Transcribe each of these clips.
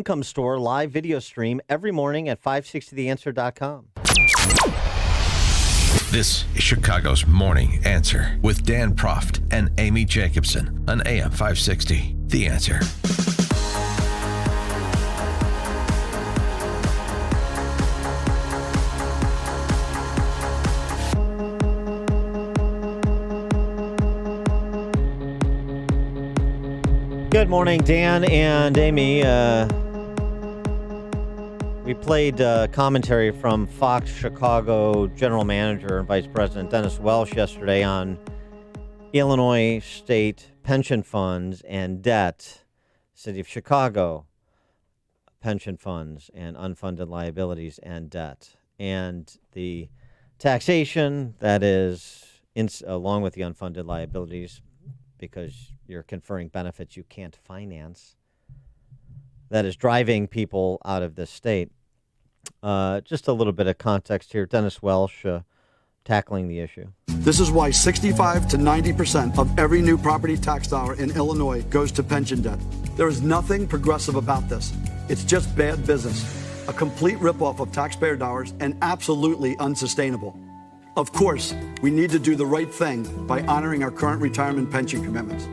Income Store live video stream every morning at 560theanswer.com. This is Chicago's Morning Answer with Dan Proft and Amy Jacobson on AM 560. The Answer. Good morning, Dan and Amy. We played commentary from Fox Chicago General Manager and Vice President Dennis Welsh yesterday on Illinois state pension funds and debt, City of Chicago pension funds and unfunded liabilities and debt, and the taxation that is along with the unfunded liabilities, because you're conferring benefits you can't finance, that is driving people out of this state. Just a little bit of context here. Dennis Welsh tackling the issue. This is why 65 to 90% of every new property tax dollar in Illinois goes to pension debt. There is nothing progressive about this. It's just bad business, a complete ripoff of taxpayer dollars, and absolutely unsustainable. Of course, we need to do the right thing by honoring our current retirement pension commitments.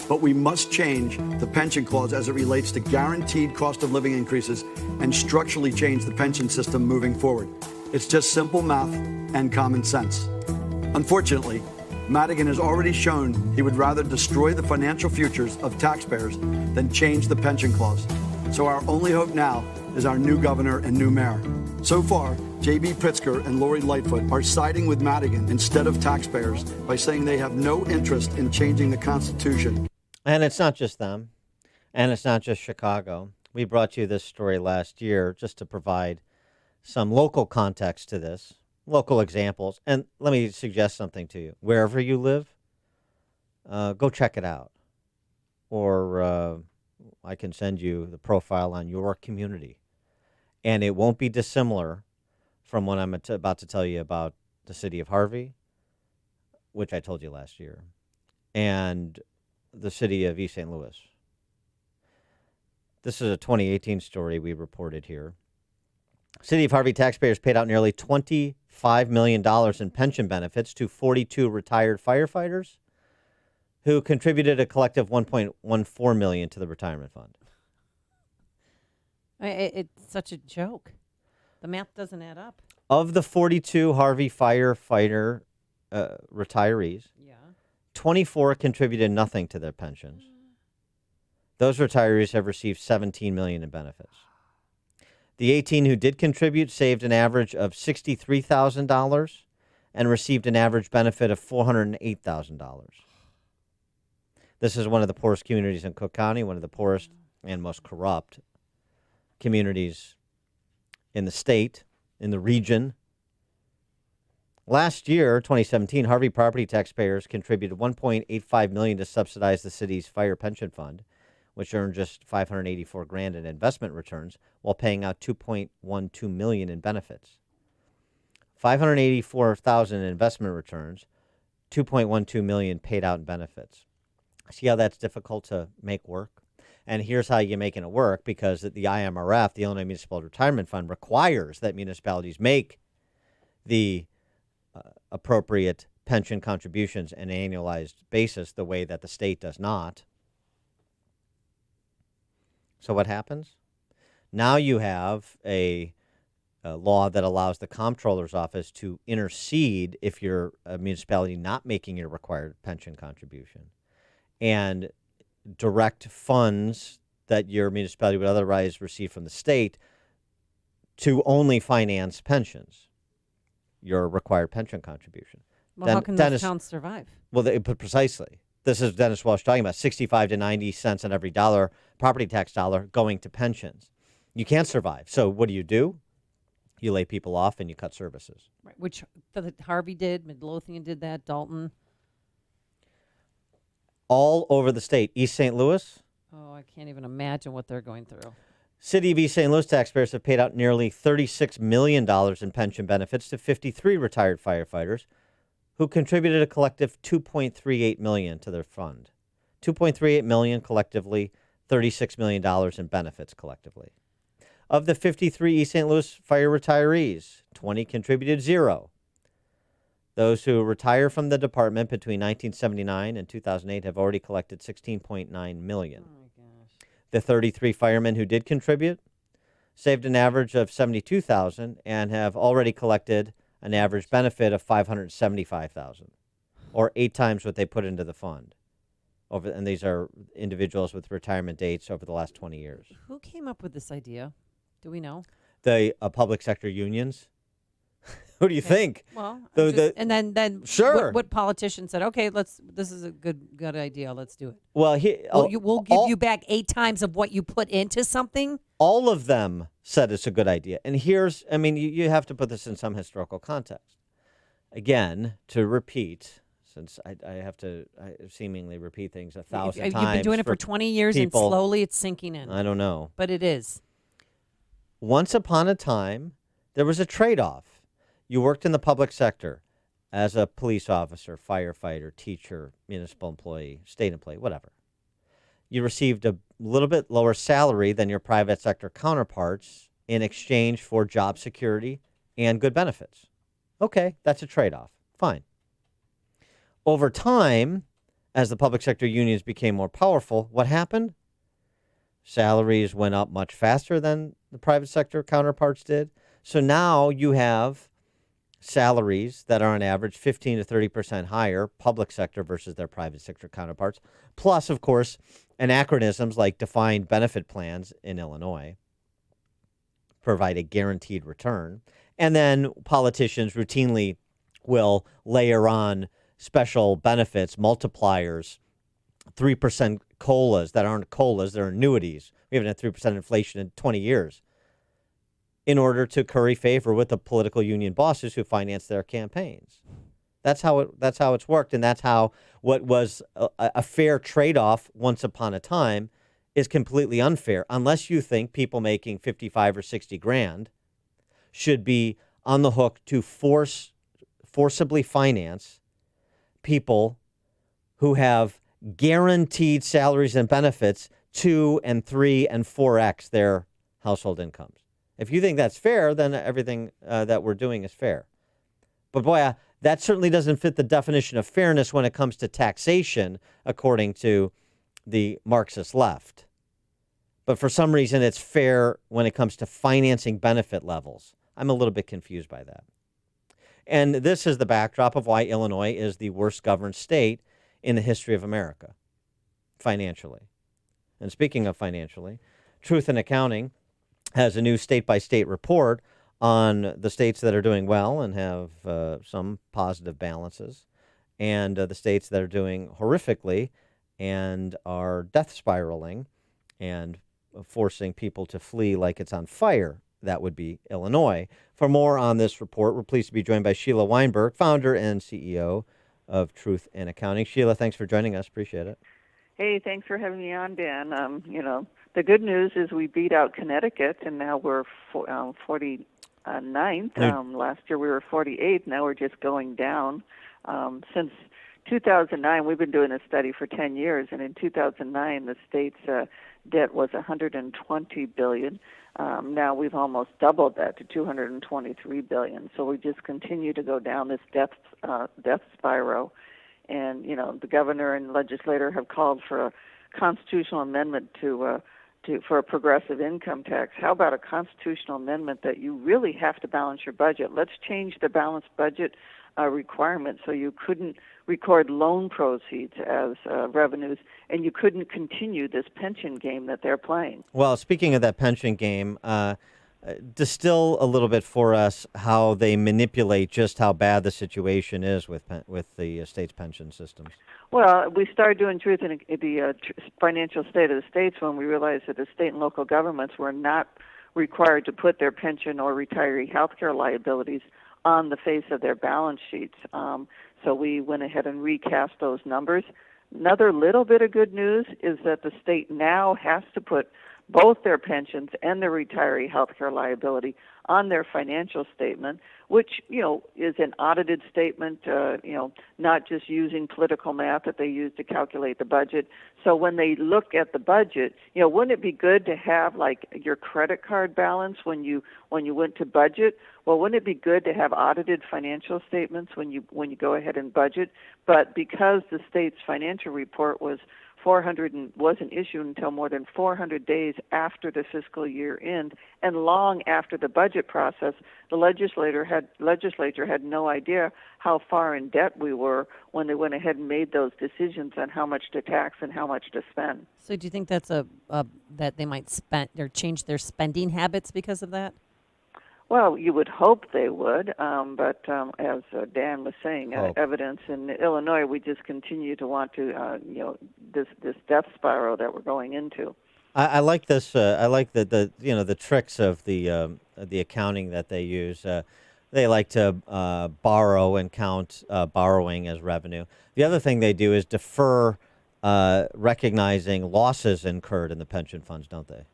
But we must change the pension clause as it relates to guaranteed cost of living increases and structurally change the pension system moving forward. It's just simple math and common sense. Unfortunately, Madigan has already shown he would rather destroy the financial futures of taxpayers than change the pension clause. So our only hope now is our new governor and new mayor. So far, J.B. Pritzker and Lori Lightfoot are siding with Madigan instead of taxpayers by saying they have no interest in changing the Constitution. And it's not just them, and it's not just Chicago. We brought you this story last year just to provide some local context to this, local examples. And let me suggest something to you. Wherever you live, go check it out. Or I can send you the profile on your community. And it won't be dissimilar from what I'm about to tell you about the city of Harvey, which I told you last year, and the city of East St. Louis. This is a 2018 story we reported here. City of Harvey taxpayers paid out nearly $25 million in pension benefits to 42 retired firefighters who contributed a collective $1.14 million to the retirement fund. It's such a joke. The math doesn't add up. Of the 42 Harvey firefighter retirees, 24 contributed nothing to their pensions. Those retirees have received $17 million in benefits. The 18 who did contribute saved an average of $63,000 and received an average benefit of $408,000. This is one of the poorest communities in Cook County, one of the poorest and most corrupt communities in the state, in the region. Last year, 2017, Harvey property taxpayers contributed $1.85 million to subsidize the city's fire pension fund, which earned just $584,000 in investment returns while paying out $2.12 million in benefits. $584,000 in investment returns, $2.12 million paid out in benefits. See how that's difficult to make work? And here's how you're making it work, because the IMRF, the Illinois Municipal Retirement Fund, requires that municipalities make the appropriate pension contributions on an annualized basis, the way that the state does not. So what happens? Now you have a law that allows the comptroller's office to intercede if you're a municipality not making your required pension contribution, and direct funds that your municipality would otherwise receive from the state to only finance pensions, your required pension contribution. Well, how can those towns survive? Well, precisely. This is Dennis Welsh talking about 65 to 90 cents on every dollar, property tax dollar, going to pensions. You can't survive. So what do? You lay people off and you cut services. Right, which Harvey did, Midlothian did that, Dalton. All over the state. East St. Louis. Oh, I can't even imagine what they're going through. City of East St. Louis taxpayers have paid out nearly $36 million in pension benefits to 53 retired firefighters who contributed a collective $2.38 million to their fund. $2.38 million collectively, $36 million in benefits collectively. Of the 53 East St. Louis fire retirees, 20 contributed zero. Those who retire from the department between 1979 and 2008 have already collected $16.9 million. Oh my gosh. The 33 firemen who did contribute saved an average of $72,000 and have already collected an average benefit of $575,000, or 8 times what they put into the fund. And these are individuals with retirement dates over the last 20 years. Who came up with this idea? Do we know? The public sector unions. Who do you think? Well, And then sure. What politician said, okay, this is a good idea. Let's do it. Well, We'll give you back 8 times of what you put into something. all of them said it's a good idea. And here's, I mean, you have to put this in some historical context. Again, to repeat, since I have to seemingly repeat things 1,000 times. You've been doing it for 20 years, and slowly it's sinking in. I don't know. But it is. Once upon a time, there was a trade-off. You worked in the public sector as a police officer, firefighter, teacher, municipal employee, state employee, whatever. You received a little bit lower salary than your private sector counterparts in exchange for job security and good benefits. Okay, that's a trade-off. Fine. Over time, as the public sector unions became more powerful, what happened? Salaries went up much faster than the private sector counterparts did. So now you have salaries that are on average 15 to 30% higher, public sector versus their private sector counterparts. Plus, of course, anachronisms like defined benefit plans in Illinois provide a guaranteed return. And then politicians routinely will layer on special benefits, multipliers, 3% COLAs that aren't COLAs, they're annuities. We haven't had 3% inflation in 20 years. In order to curry favor with the political union bosses who finance their campaigns. That's how it's worked, and that's how what was a fair trade-off once upon a time is completely unfair, unless you think people making 55 or 60 grand should be on the hook to forcibly finance people who have guaranteed salaries and benefits 2 and 3 and 4x their household incomes. If you think that's fair, then everything that we're doing is fair. But boy, that certainly doesn't fit the definition of fairness when it comes to taxation, according to the Marxist left. But for some reason, it's fair when it comes to financing benefit levels. I'm a little bit confused by that. And this is the backdrop of why Illinois is the worst governed state in the history of America, financially. And speaking of financially, Truth in Accounting has a new state-by-state report on the states that are doing well and have some positive balances, and the states that are doing horrifically and are death spiraling and forcing people to flee like it's on fire. That would be Illinois. For more on this report, we're pleased to be joined by Sheila Weinberg, founder and CEO of Truth in Accounting. Sheila, thanks for joining us. Appreciate it. Hey, thanks for having me on, Dan. The good news is we beat out Connecticut, and now we're 49th. Last year we were 48th. Now we're just going down. Since 2009, we've been doing this study for 10 years, and in 2009, the state's debt was $120 billion. Now we've almost doubled that to $223 billion. So we just continue to go down this death spiral. And, the governor and legislator have called for a constitutional amendment for a progressive income tax. How about a constitutional amendment that you really have to balance your budget? Let's change the balanced budget requirement so you couldn't record loan proceeds as revenues, and you couldn't continue this pension game that they're playing. Well, speaking of that pension game, distill a little bit for us how they manipulate just how bad the situation is with the state's pension systems. Well, we started doing Truth in the financial state of the states when we realized that the state and local governments were not required to put their pension or retiree health care liabilities on the face of their balance sheets. So we went ahead and recast those numbers. Another little bit of good news is that the state now has to put both their pensions and their retiree health care liability on their financial statement, which, is an audited statement, not just using political math that they use to calculate the budget. So when they look at the budget, wouldn't it be good to have like your credit card balance when you went to budget? Well, wouldn't it be good to have audited financial statements when you go ahead and budget? But because the state's financial report wasn't issued until more than 400 days after the fiscal year end and long after the budget process, the legislature had no idea how far in debt we were when they went ahead and made those decisions on how much to tax and how much to spend. So do you think that's that they might spend or change their spending habits because of that? Well, you would hope they would, but as Dan was saying, evidence in Illinois, we just continue to want to, this death spiral that we're going into. I like this. I like the tricks of the accounting that they use. They like to borrow and count borrowing as revenue. The other thing they do is defer recognizing losses incurred in the pension funds, don't they?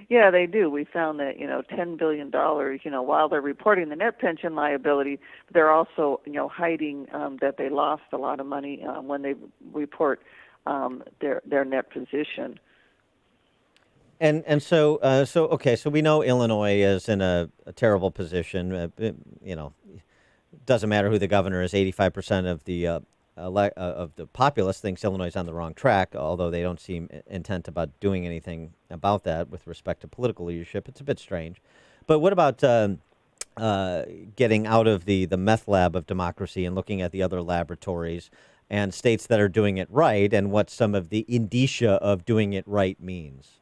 Yeah, they do. We found that, $10 billion, while they're reporting the net pension liability, they're also, hiding that they lost a lot of money when they report their net position. And so we know Illinois is in a terrible position. Doesn't matter who the governor is. 85% of the populace thinks Illinois is on the wrong track, although they don't seem intent about doing anything about that with respect to political leadership. It's a bit strange. But what about getting out of the meth lab of democracy and looking at the other laboratories and states that are doing it right and what some of the indicia of doing it right means?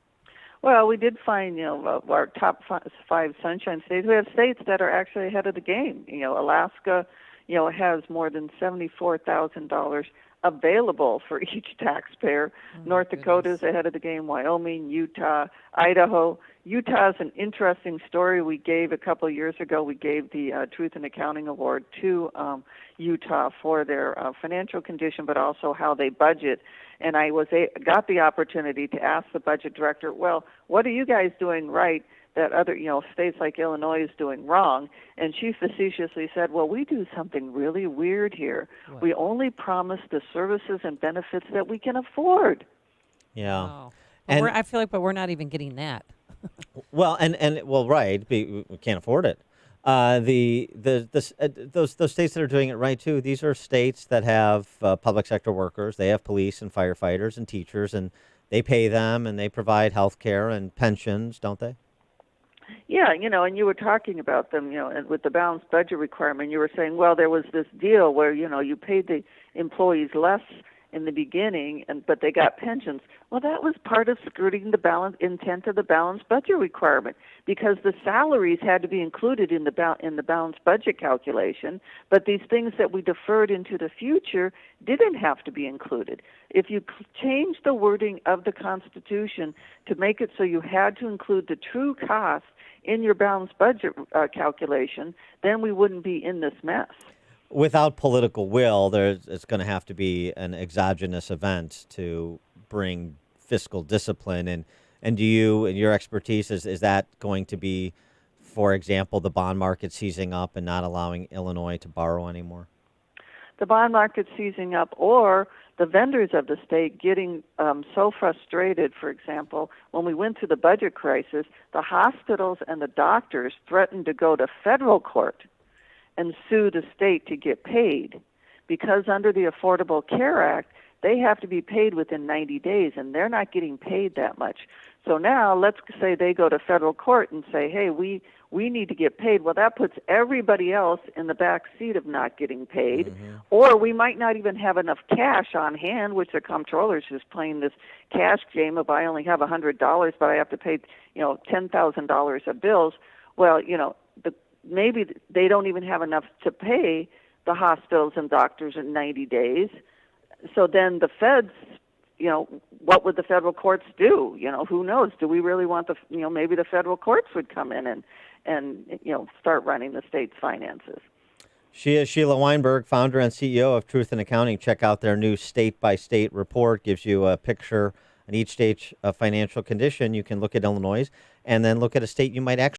Well, we did find, our top five sunshine states. We have states that are actually ahead of the game. Alaska, has more than $74,000 available for each taxpayer. North Dakota's ahead of the game. Wyoming, Utah, Idaho. Utah's an interesting story. We gave a couple of years ago. We gave the Truth in Accounting Award to Utah for their financial condition, but also how they budget. And I got the opportunity to ask the budget director, well, what are you guys doing right that other, states like Illinois is doing wrong? And she facetiously said, well, we do something really weird here. What? We only promise the services and benefits that we can afford. Yeah. Wow. And I feel like, but we're not even getting that. Well, right, we can't afford it. Those states that are doing it right too. These are states that have public sector workers. They have police and firefighters and teachers, and they pay them and they provide health care and pensions, don't they? Yeah, and you were talking about them, and with the balanced budget requirement, you were saying, well, there was this deal where, you paid the employees less in the beginning, but they got pensions. Well, that was part of skirting the intent of the balanced budget requirement, because the salaries had to be included in the balanced budget calculation, but these things that we deferred into the future didn't have to be included. If you change the wording of the Constitution to make it so you had to include the true cost in your balanced budget calculation, then we wouldn't be in this mess. Without political will, it's going to have to be an exogenous event to bring fiscal discipline. And do you, in your expertise, is that going to be, for example, the bond market seizing up and not allowing Illinois to borrow anymore? The bond market seizing up, or the vendors of the state getting so frustrated. For example, when we went through the budget crisis, the hospitals and the doctors threatened to go to federal court and sue the state to get paid, because under the Affordable Care Act, they have to be paid within 90 days, and they're not getting paid that much. So now let's say they go to federal court and say, hey, we need to get paid. Well, that puts everybody else in the back seat of not getting paid. Mm-hmm. Or we might not even have enough cash on hand, which the comptroller's just playing this cash game of, I only have $100, but I have to pay, $10,000 of bills. Well, maybe they don't even have enough to pay the hospitals and doctors in 90 days. So then the feds, what would the federal courts do? Who knows? Do we really want maybe the federal courts would come in and start running the state's finances. She is Sheila Weinberg, founder and CEO of Truth in Accounting. Check out their new state-by-state report. Gives you a picture on each state's financial condition, you can look at Illinois and then look at a state you might actually